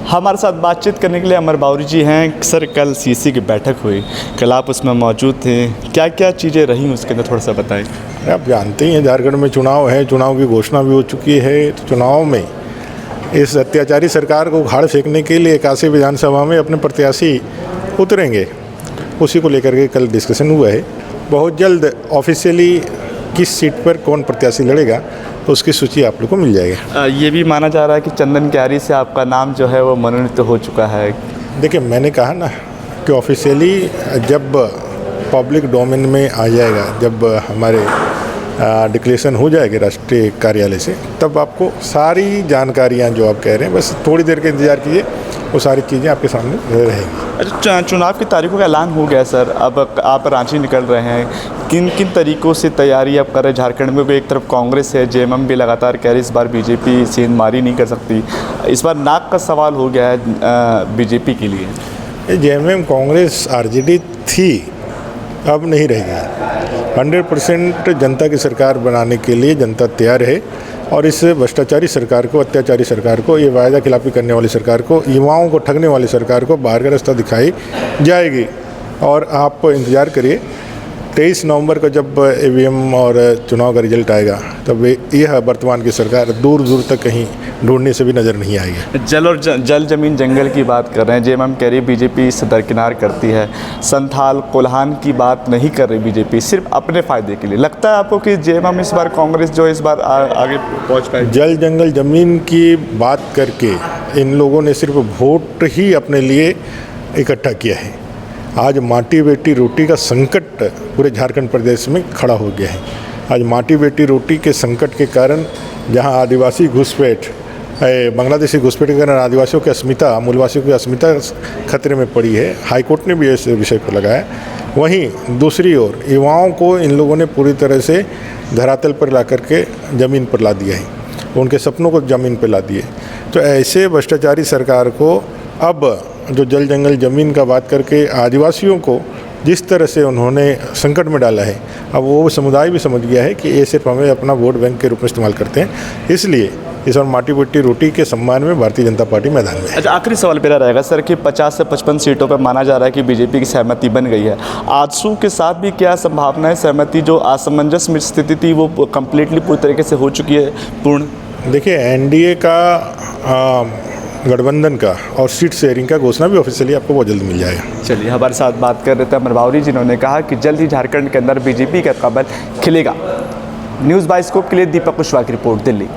हमारे साथ बातचीत करने के लिए अमर बावरी जी हैं। सर, कल सीसी की बैठक हुई, कल आप उसमें मौजूद थे, क्या क्या चीज़ें रहीं उसके अंदर थोड़ा सा बताएं। आप जानते ही हैं झारखंड में चुनाव है, चुनाव की घोषणा भी हो चुकी है। तो चुनाव में इस अत्याचारी सरकार को उखाड़ फेंकने के लिए काशी विधानसभा में अपने प्रत्याशी उतरेंगे, उसी को लेकर के कल डिस्कशन हुआ है। बहुत जल्द ऑफिशियली किस सीट पर कौन प्रत्याशी लड़ेगा तो उसकी सूची आप लोग को मिल जाएगा। ये भी माना जा रहा है कि चंदन क्यारी से आपका नाम जो है वो मनोनीत हो चुका है। देखिए, मैंने कहा ना कि ऑफिशियली जब पब्लिक डोमेन में आ जाएगा, जब हमारे डिक्लेरेशन हो जाएगी राष्ट्रीय कार्यालय से, तब आपको सारी जानकारियां जो आप कह रहे हैं, बस थोड़ी देर का इंतज़ार कीजिए, वो सारी चीज़ें आपके सामने रहेंगी। अच्छा, चुनाव की तारीखों का ऐलान हो गया सर, अब आप रांची निकल रहे हैं, किन किन तरीक़ों से तैयारी आप कर रहे हैं? झारखंड में भी एक तरफ कांग्रेस है, जेएमएम भी लगातार कह रही इस बार बीजेपी सेंधमारी नहीं कर सकती, इस बार नाक का सवाल हो गया है बीजेपी के लिए। जेएमएम कांग्रेस आरजेडी थी, अब नहीं रहेगी। 100% जनता की सरकार बनाने के लिए जनता तैयार है, और इस भ्रष्टाचारी सरकार को, अत्याचारी सरकार को, ये वायदा खिलाफी करने वाली सरकार को, युवाओं को ठगने वाली सरकार को बाहर का रास्ता दिखाई जाएगी। और आप इंतज़ार करिए, 23 नवंबर को जब ईवीएम और चुनाव का रिजल्ट आएगा, तब यह वर्तमान की सरकार दूर दूर तक कहीं ढूंढने से भी नज़र नहीं आएगी। जल जमीन जंगल की बात कर रहे हैं, जेएमएम कह रही बीजेपी इसे दरकिनार करती है, संथाल कोल्हान की बात नहीं कर रही बीजेपी, सिर्फ अपने फ़ायदे के लिए। लगता है आपको कि जेएमएम इस बार, कांग्रेस जो इस बार आगे पहुँच पाएगी? जल जंगल ज़मीन की बात करके इन लोगों ने सिर्फ वोट ही अपने लिए इकट्ठा किया है। आज माटी बेटी रोटी का संकट पूरे झारखंड प्रदेश में खड़ा हो गया है। आज माटी बेटी रोटी के संकट के कारण, जहां आदिवासी घुसपैठ, बांग्लादेशी घुसपैठ के कारण आदिवासियों की अस्मिता, मूलवासियों की अस्मिता खतरे में पड़ी है, हाईकोर्ट ने भी इस विषय को लगाया। वहीं दूसरी ओर युवाओं को इन लोगों ने पूरी तरह से धरातल पर ला करके ज़मीन पर ला दिया है, उनके सपनों को ज़मीन पर ला दिए। तो ऐसे भ्रष्टाचारी सरकार को अब जो जल जंगल ज़मीन का बात करके आदिवासियों को जिस तरह से उन्होंने संकट में डाला है, अब वो समुदाय भी समझ गया है कि ये सिर्फ हमें अपना वोट बैंक के रूप में इस्तेमाल करते हैं। इसलिए इस बार माटी बेटी रोटी के सम्मान में भारतीय जनता पार्टी मैदान में है। अच्छा, आखिरी सवाल मेरा रहेगा सर कि 50 से 55 सीटों पर माना जा रहा है कि बीजेपी की सहमति बन गई है। आजसू के साथ भी क्या संभावना है सहमति, जो असमंजस में स्थिति थी वो कम्प्लीटली पूरी तरीके से हो चुकी है पूर्ण? देखिए, एनडीए का, गठबंधन का और सीट शेयरिंग का घोषणा भी ऑफिशियली आपको बहुत जल्द मिल जाएगा। चलिए, हमारे साथ बात कर रहे थे अमर बावरी, जिन्होंने कहा कि जल्द ही झारखंड के अंदर बीजेपी का कमल खिलेगा। न्यूज़ बाइस्कोप के लिए दीपक कुशवाहा की रिपोर्ट, दिल्ली।